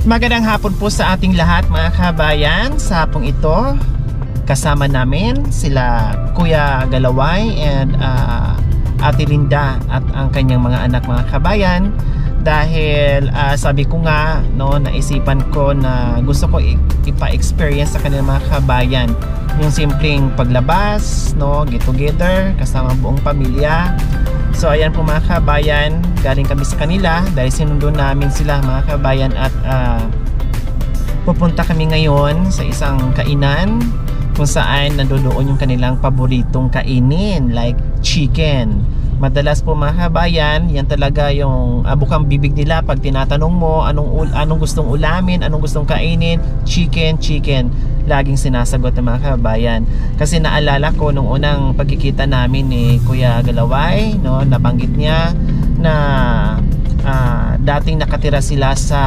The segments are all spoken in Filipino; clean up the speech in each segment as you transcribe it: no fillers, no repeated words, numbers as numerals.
Magandang hapon po sa ating lahat mga kabayan. Sa hapong ito, kasama namin sila Kuya Galaway and Ate Linda at ang kanyang mga anak mga kabayan. Dahil sabi ko nga, no, naisipan ko na gusto ko ipa-experience sa kanilang mga kabayan yung simpleng paglabas, no, get together kasama buong pamilya. So ayan po mga kabayan, galing kami sa kanila dahil sinundo namin sila mga kabayan at pupunta kami ngayon sa isang kainan kung saan nandoon yung kanilang paboritong kainin like chicken. Madalas po mga kabayan, yan talaga yung bukang bibig nila pag tinatanong mo anong gustong ulamin, anong gustong kainin, chicken, chicken. Laging sinasagot ng mga kabayan. Kasi naalala ko nung unang pagkikita namin ni Kuya Galaway, no, nabanggit niya na dating nakatira sila sa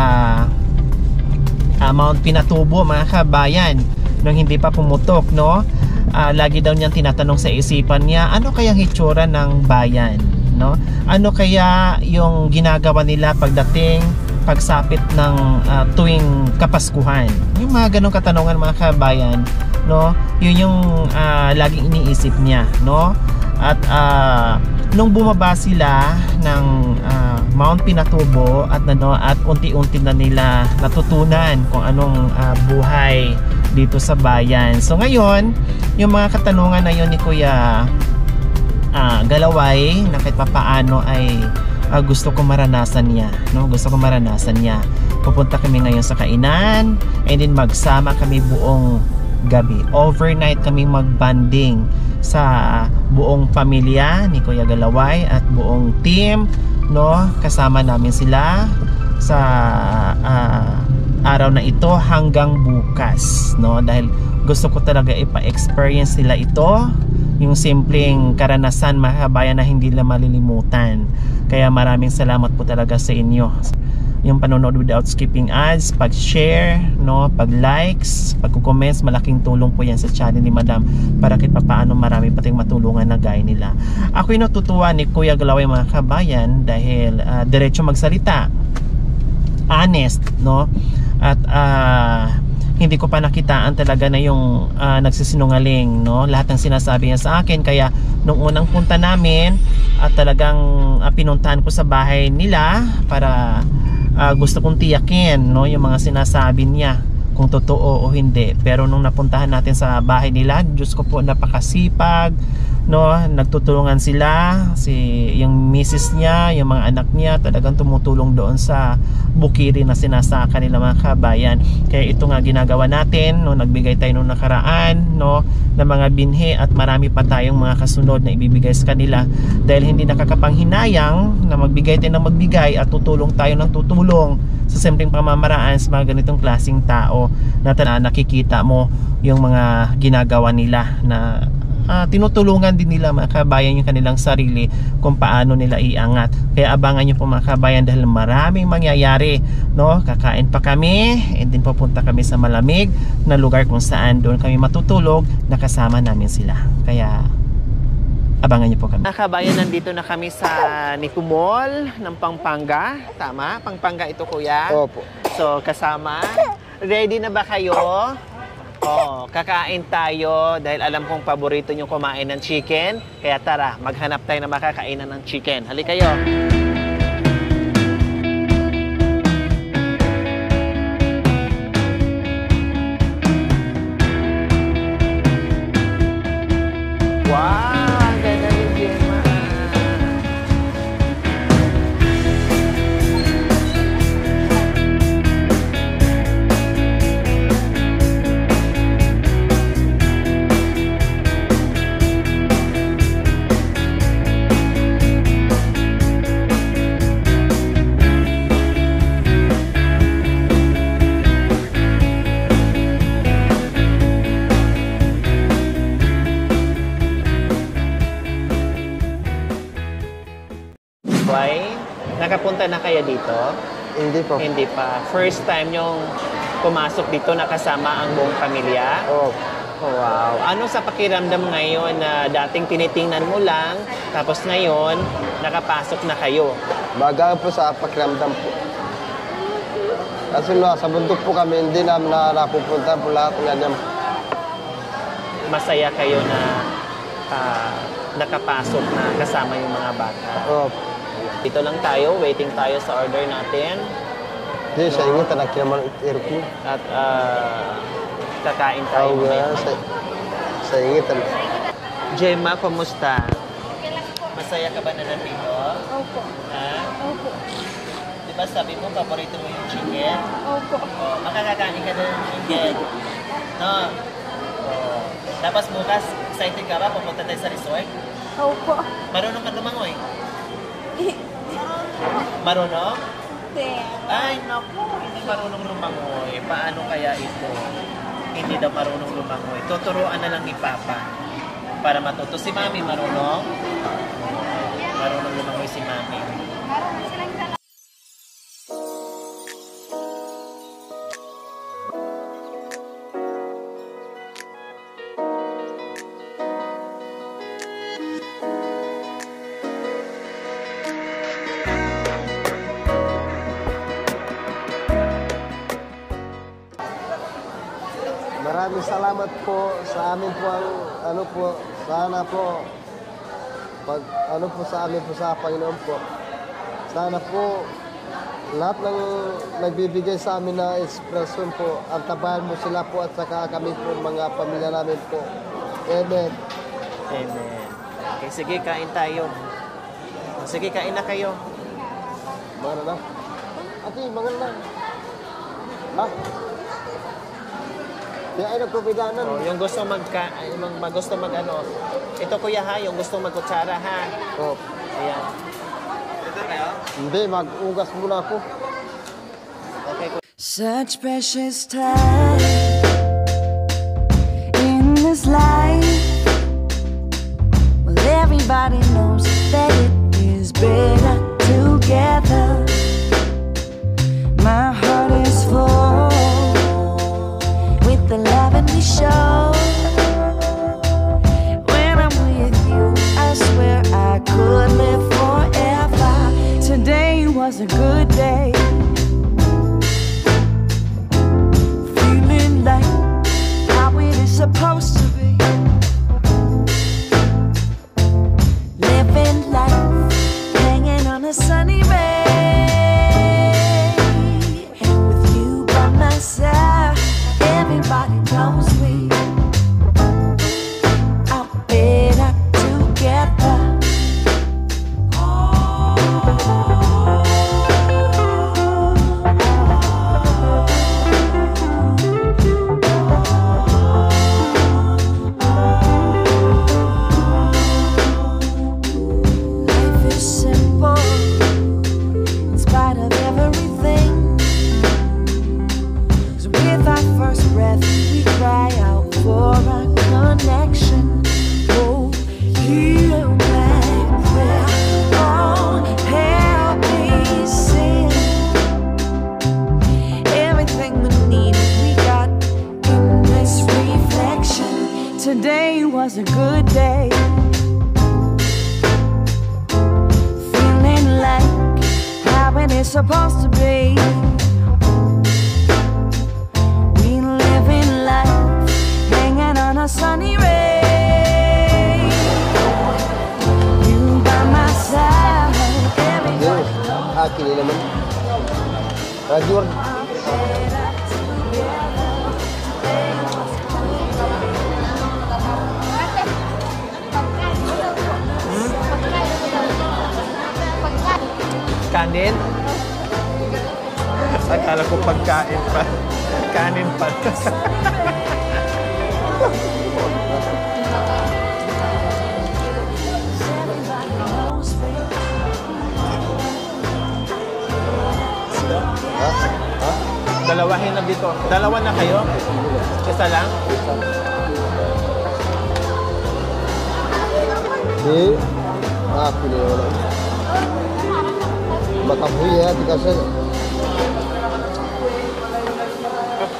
Mount Pinatubo mga kabayan nung hindi pa pumutok, no. Lagi daw niyang tinatanong sa isipan niya, ano kayang hitsura ng bayan, no? Ano kaya yung ginagawa nila pagdating pagsapit ng tuwing Kapaskuhan? Yung mga ganong katanungan mga kabayan, no? Yun yung laging iniisip niya, no? At nung bumaba sila ng Mount Pinatubo at unti-unti na nila natutunan kung anong buhay dito sa bayan. So ngayon, yung mga katanungan na yun ni Kuya Galaway na kahit papaano ay gusto ko maranasan niya, no? Gusto ko maranasan niya. Pupunta kami ngayon sa kainan and then magsama kami buong gabi. Overnight kami magbanding sa buong pamilya ni Kuya Galaway at buong team, no? Kasama namin sila sa araw na ito hanggang bukas, no? Dahil gusto ko talaga ipa-experience nila ito, yung simpleng karanasan mga kabayan na hindi nila malilimutan. Kaya maraming salamat po talaga sa inyo. Yung panonood without skipping ads, pag-share, no, pag-likes, pag-comments, malaking tulong po yan sa channel ni Madam para kahit paano marami pating matulungan na gaya nila. Ako'y natutuwa ni Kuya Galaway mga kabayan dahil diretso magsalita, honest, no, at hindi ko pa nakitaan talaga na yung nagsisinungaling, no? Lahat ng sinasabi niya sa akin. Kaya nung unang punta namin at talagang pinuntahan ko sa bahay nila para gusto kong tiyakin, no, yung mga sinasabi niya kung totoo o hindi. Pero nung napuntahan natin sa bahay nila, Diyos ko po, napakasipag, no, nagtutulungan sila, yung misis niya, yung mga anak niya, talagang tumutulong doon sa bukiri na sinasaka nila mga kabayan. Kaya ito nga ginagawa natin, no, nagbigay tayo nung nakaraan, no, ng mga binhi at marami pa tayong mga kasunod na ibibigay sa kanila dahil hindi nakakapanghinayang na magbigay tayo ng magbigay at tutulong tayo ng tutulong sa simpleng pamamaraan sa mga ganitong klaseng tao na nakikita mo yung mga ginagawa nila na tinutulungan din nila mga kabayan yung kanilang sarili kung paano nila iangat. Kaya abangan nyo po mga kabayan dahil maraming mangyayari, no? Kakain pa kami and then pupunta kami sa malamig na lugar kung saan doon kami matutulog na kasama namin sila. Kaya abangan nyo po kami. Mga kabayan, nandito na kami sa Nico Mall ng Pampanga. Tama? Pampanga ito, kuya? Opo. So kasama, ready na ba kayo? Kakain tayo dahil alam kong paborito nyo kumain ng chicken. Kaya tara, maghanap tayo na makakainan ng chicken. Halika kayo. Wow, ang ganda ni Gemma. Nakapunta na kayo dito? Hindi po. Hindi pa. First time yung pumasok dito nakasama ang buong pamilya? Oo. Wow. Ano sa pakiramdam ngayon na dating tinitingnan mo lang, tapos ngayon, nakapasok na kayo? Baga po sa pakiramdam po. Kasi nasa bundok po kami, hindi namin napupunta po lahat ng ganyan. Masaya kayo na nakapasok na kasama yung mga bata. Oh, Dito lang tayo, waiting tayo sa order natin. di sa inyo tanak naman irko. At kakain tayo. Oh, sa inyo tanak. Gemma, kumusta? Masaya ka ba na nandito? Opo. Ha? Opo. Di ba sabi mo, paborito mo yung chicken? Opo. Oh, makakakain ka na ng chicken. No? Oh. Tapos bukas, excited ka ba? Pupunta tayo sa resort? Opo. Marunong ka lumangoy? Marunong? Hindi. Ay, naku, hindi marunong lumangoy. Paano kaya ito? Hindi daw marunong lumangoy. Tuturuan na lang ni Papa para matuto. Si Mami marunong? Marunong lumangoy si Mami. Marunong silang dalawa. Maraming salamat po sa amin po ang ano po, sana po pag ano po sa amin po sa Panginoon po. Sana po lahat ng nagbibigay sa amin na expression po, ang tabahan mo sila po at saka kami po mga pamilya namin po. Amen. Amen. Okay, sige, kain tayo. Sige, kain na kayo. Mga na. Ate, mga na. Ha? Kaya ay nagpupidanan. Oh, yung gusto gusto mag ano. Ito kuya ha, yung gusto magkutsara ha. Oh. Ayan. Hindi, mag-ugas muna ako. Okay, Such precious time in this life. Well, everybody knows that it is better together. My heart is full with the love and we show. When I'm with you, I swear I could live forever. Today was a good day. Feeling like how it is supposed to be. Living life, hanging on a sunny ray. With you by my side, everybody knows we are better together. Life is simple in spite of everything. 'Cause with our first breath, we cry out for a connection. Oh, heal my prayer. Oh, help me sing. Everything we need, we got in this reflection. Today was a good day. Feeling like how it is supposed to be. We live in life, hanging on a sunny ray. You by my side, everyone. Yes, akin din naman. Radio. kanin? Akala ko pagkain pa. Kanin pa. Dalawahin na dito. Dalawa na kayo? Isa lang? Di, akin din naman. Matabuhi ya, di kasi.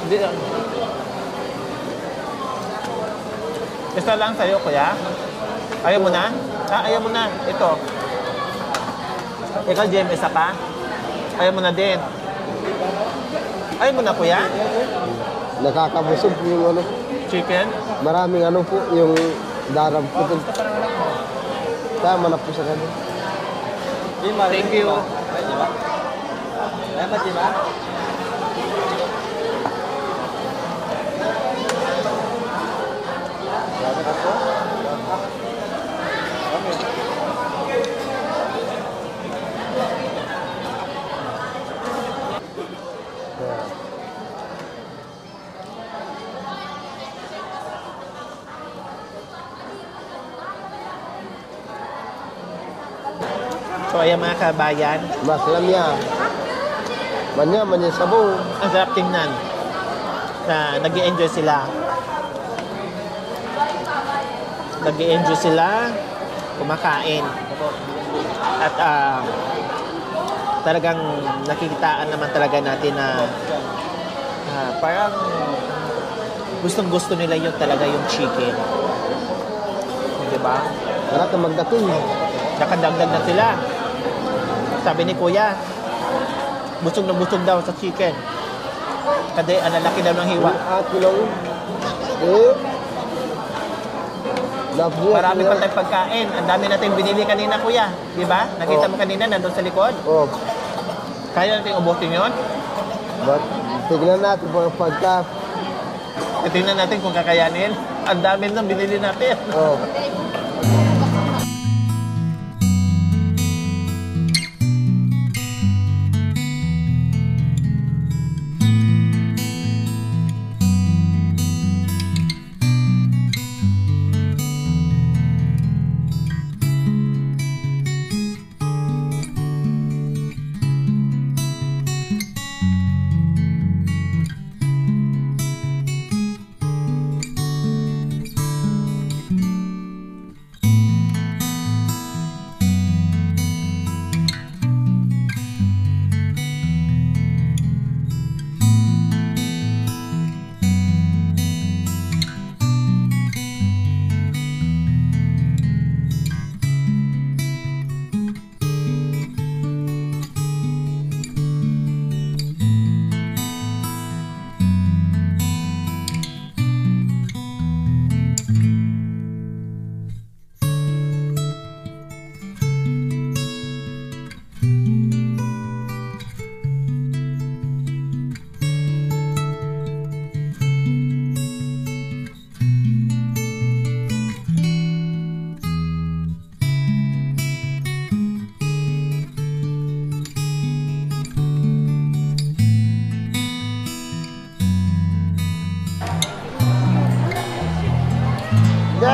Hindi lang. Isa lang sa'yo, kuya? Ayaw mo na? Ayaw mo na. Ito. Ikaw, Jem, isa pa? Ayaw mo na din. Ay mo na kuya? Nakakabusog po yung ano. Chicken? Maraming ano po, yung darab po. Tama na po sa kanya. Thank you. So ayan mga kabayan, Mas lamya. Manya sabaw. ang sarap tingnan na nag-i-enjoy sila. Nag-i-enjoy sila kumakain. At talagang nakikitaan naman talaga natin na parang gustong-gusto nila yung talaga yung chicken. Diba? Wala ka magdating. Nakadagdag na sila. Sabi ni Kuya, busog na busog daw sa chicken. Kasi ang lalaki daw ng hiwa. At kilong. Eh. Marami pa tayong pagkain. Ang dami natin binili kanina, Kuya. Di ba? Nakita mo kanina, nandun sa likod. Oh. Kaya natin ubusin yun. But, tignan natin po ang pagka. Tingnan natin kung kakayanin. Ang dami nang binili natin. Oh.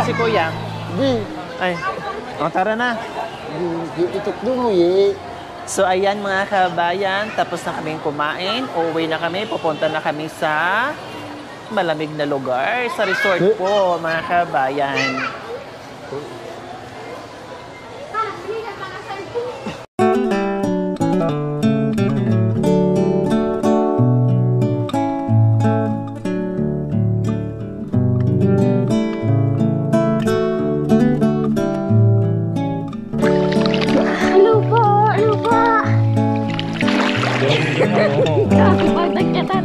Si Kuya. Di. Ay, tara na. Di itukdo mo eh. So ayan mga kabayan, tapos na kaming kumain. Uuwi na kami, pupunta na kami sa malamig na lugar. Sa resort po mga kabayan. Grabe pag nagkatan.